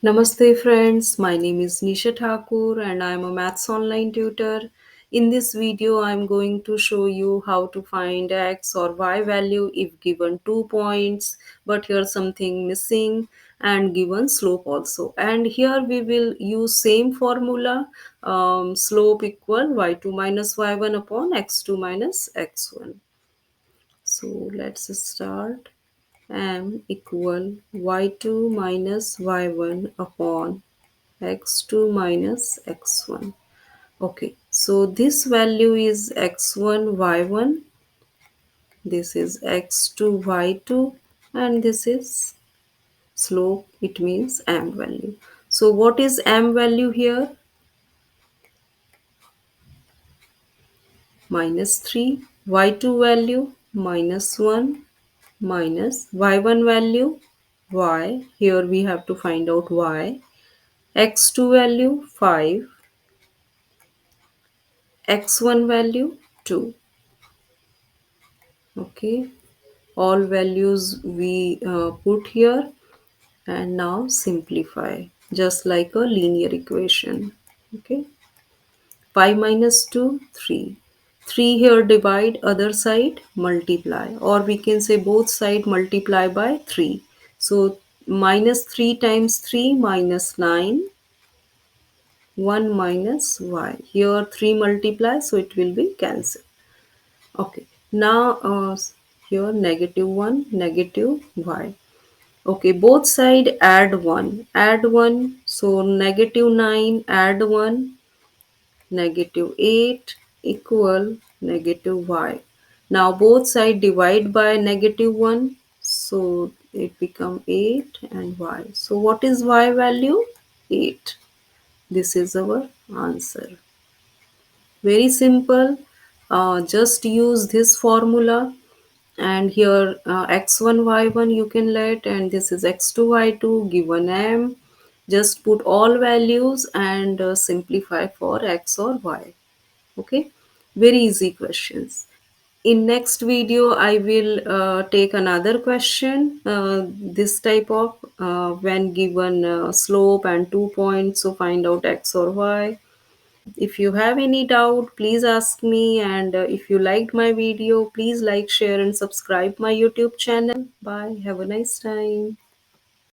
Namaste friends, my name is Nisha Thakur and I am a maths online tutor. In this video, I am going to show you how to find x or y value if given 2 points, but here's something missing and given slope also. And here we will use same formula, slope equal y2 minus y1 upon x2 minus x1. So let's start. M equal y2 minus y1 upon x2 minus x1. Okay, so this value is x1 y1, this is x2 y2, and this is slope, it means m value. So what is m value here? Minus 3, y2 value minus 1, minus y1 value y, here we have to find out y, x2 value 5, x1 value 2. Okay, all values we put here and now simplify just like a linear equation. Okay, 5 minus 2 3, 3 here divide, other side multiply, or we can say both side multiply by 3. So minus 3 times 3 minus 9, 1 minus y, here 3 multiply, so it will be cancelled. Okay, now here negative 1, negative y. Okay, both side add 1. So negative 9 add 1, negative 8 equal negative y. Now both side divide by negative 1. So it become 8 and y. So what is y value? 8. This is our answer. Very simple. Just use this formula, and here x1 y1 you can let, and this is x2 y2 given m. Just put all values and simplify for x or y. Okay, very easy questions. In next video I will take another question, this type of when given slope and 2 points, so find out x or y. If you have any doubt, please ask me. And if you liked my video, please like, share, and subscribe my YouTube channel. Bye. Have a nice time.